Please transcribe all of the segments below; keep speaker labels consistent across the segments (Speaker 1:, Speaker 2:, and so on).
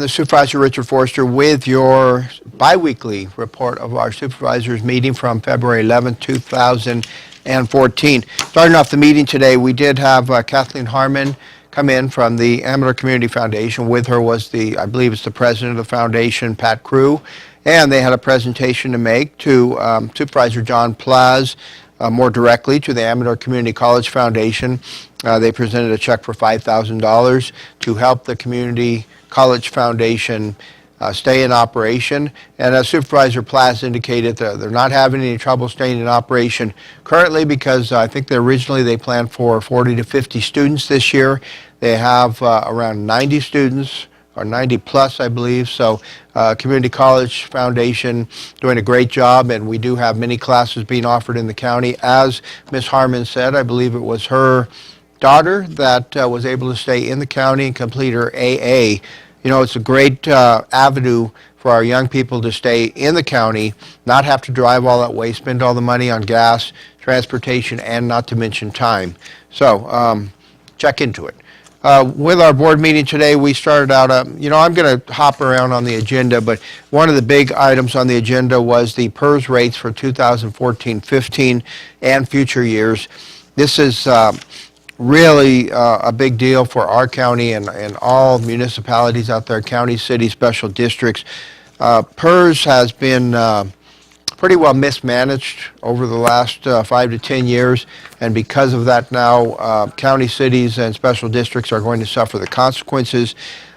Speaker 1: I'm the Supervisor Richard Forster with your biweekly report of our Supervisors meeting from February 11, 2014. Starting off the meeting today, we did have Kathleen Harmon come in from the Amador Community Foundation. With her was I believe it's the president of the foundation, Pat Crew, and they had a presentation to make to Supervisor John Plaz, more directly to the Amador Community College Foundation. They presented a check for $5,000 to help the Community College Foundation stay in operation. And as Supervisor Plaz indicated, they're not having any trouble staying in operation currently because I think originally they planned for 40 to 50 students this year. They have around 90 students, or 90 plus, I believe. So Community College Foundation doing a great job, and we do have many classes being offered in the county. As Ms. Harmon said, I believe it was her daughter that was able to stay in the county and complete her AA. You know, it's a great avenue for our young people to stay in the county, not have to drive all that way, spend all the money on gas, transportation, and not to mention time. So check into it. With our board meeting today, we started out, I'm going to hop around on the agenda, but one of the big items on the agenda was the PERS rates for 2014-15 and future years. This is really a big deal for our county and all municipalities out there, counties, cities, special districts. PERS has been pretty well mismanaged over the last 5 to 10 years, and because of that now, county, cities, and special districts are going to suffer the consequences.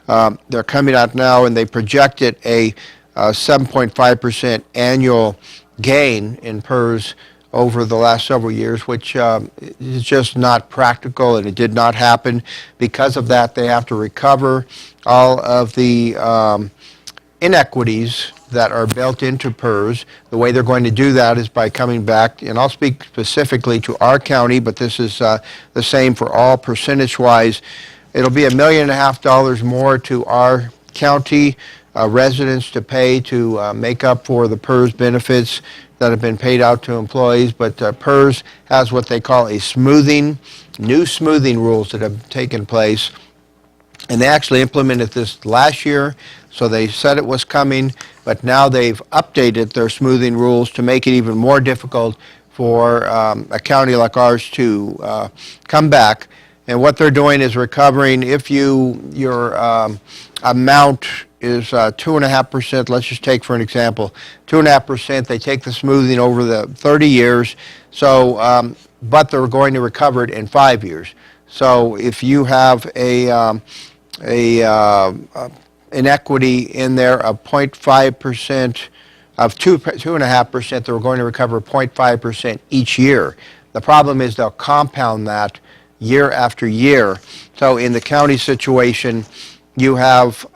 Speaker 1: They're coming out now and they projected a 7.5% annual gain in PERS over the last several years, which is just not practical, and it did not happen. Because of that, they have to recover all of the inequities that are built into PERS. The way they're going to do that is by coming back, and I'll speak specifically to our county, but this is the same for all percentage-wise. It'll be $1.5 million more to our county residents to pay to make up for the PERS benefits that have been paid out to employees, but PERS has what they call new smoothing rules that have taken place, and they actually implemented this last year, so they said it was coming, but now they've updated their smoothing rules to make it even more difficult for a county like ours to come back. And what they're doing is recovering if your amount is 2.5%. Let's just take for an example, 2.5%. They take the smoothing over the 30 years. So, but they're going to recover it in 5 years. So if you have a inequity in there of 0.5% of 2.5%, they're going to recover 0.5% each year. The problem is they'll compound that year after year. So in the county situation, you have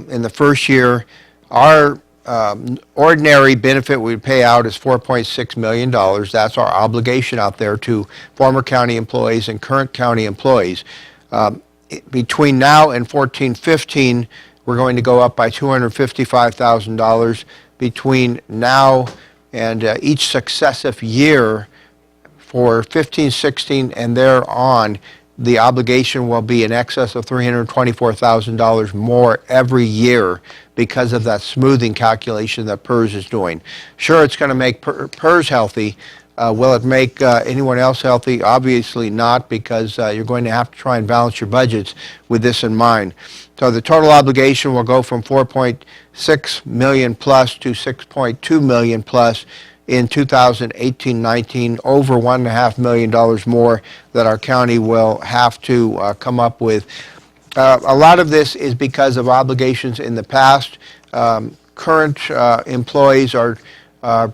Speaker 1: in the first year, our ordinary benefit we pay out is $4.6 million. That's our obligation out there to former county employees and current county employees. Between now and 14-15, we're going to go up by $255,000. Between now and each successive year for 15-16 and thereon, the obligation will be in excess of $324,000 more every year because of that smoothing calculation that PERS is doing. Sure, it's going to make PERS healthy. Will it make anyone else healthy? Obviously not, because you're going to have to try and balance your budgets with this in mind. So the total obligation will go from $4.6 million plus to $6.2 million plus in 2018-19, over $1.5 million more that our county will have to come up with. A lot of this is because of obligations in the past. Current employees are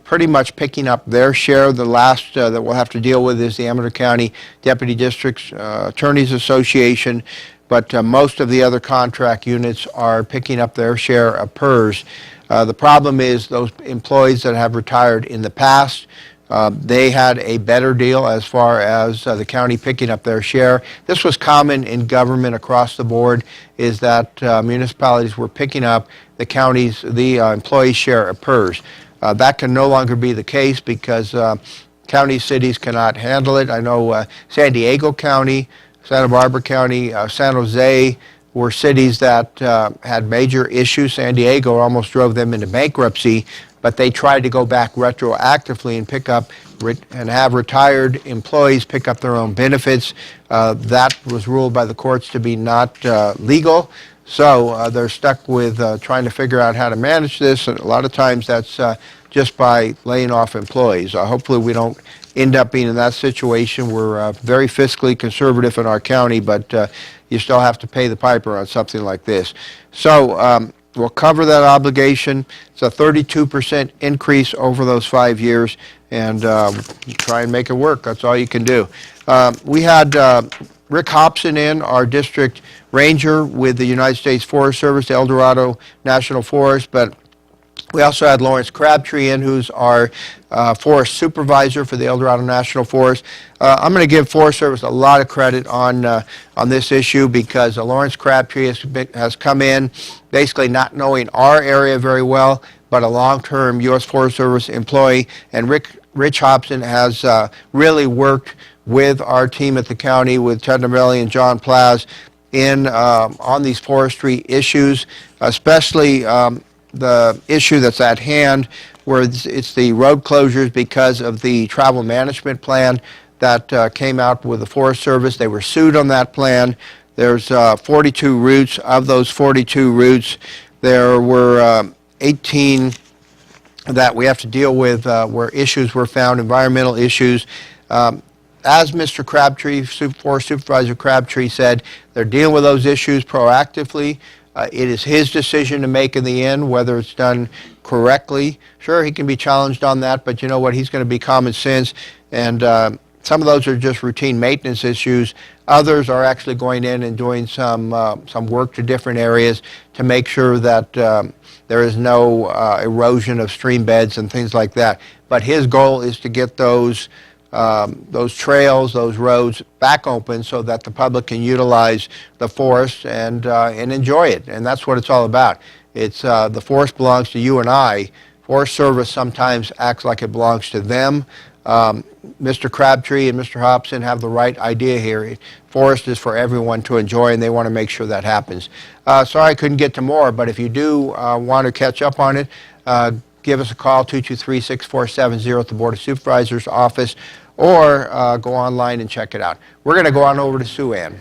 Speaker 1: pretty much picking up their share. The last that we'll have to deal with is the Amador County Deputy District Attorneys Association, but most of the other contract units are picking up their share of PERS. The problem is those employees that have retired in the past, they had a better deal as far as the county picking up their share. This was common in government across the board, is that municipalities were picking up the employees' share of PERS. That can no longer be the case because county cities cannot handle it. I know San Diego County, Santa Barbara County, San Jose were cities that had major issues. San Diego almost drove them into bankruptcy, but they tried to go back retroactively and pick up and have retired employees pick up their own benefits. That was ruled by the courts to be not legal. So they're stuck with trying to figure out how to manage this, and a lot of times that's just by laying off employees. Hopefully we don't end up being in that situation. We're very fiscally conservative in our county, but you still have to pay the piper on something like this. So we'll cover that obligation. It's a 32% increase over those 5 years, and try and make it work. That's all you can do. We had Rick Hobson in, our district ranger with the United States Forest Service, the El Dorado National Forest, but we also had Lawrence Crabtree in, who's our forest supervisor for the El Dorado National Forest. I'm going to give Forest Service a lot of credit on this issue, because Lawrence Crabtree has come in basically not knowing our area very well, but a long-term U.S. Forest Service employee, and Rich Hobson has really worked with our team at the county, with Ted Novelli and John Plaz, on these forestry issues, especially the issue that's at hand, where it's the road closures because of the travel management plan that came out with the Forest Service. They were sued on that plan. There's 42 routes. Of those 42 routes, there were 18 that we have to deal with where issues were found, environmental issues. As Mr. Crabtree, Forest Supervisor Crabtree said, they're dealing with those issues proactively. It is his decision to make in the end, whether it's done correctly. Sure, he can be challenged on that, but you know what? He's going to be common sense, and some of those are just routine maintenance issues. Others are actually going in and doing some work to different areas to make sure that there is no erosion of stream beds and things like that. But his goal is to get those trails, those roads back open so that the public can utilize the forest and enjoy it. And that's what it's all about. It's the forest belongs to you and I. Forest Service sometimes acts like it belongs to them. Mr. Crabtree and Mr. Hobson have the right idea here. Forest is for everyone to enjoy, and they want to make sure that happens. Sorry I couldn't get to more, but if you do want to catch up on it, give us a call, 223-6470 at the Board of Supervisors office, or go online and check it out. We're going to go on over to Sue Ann.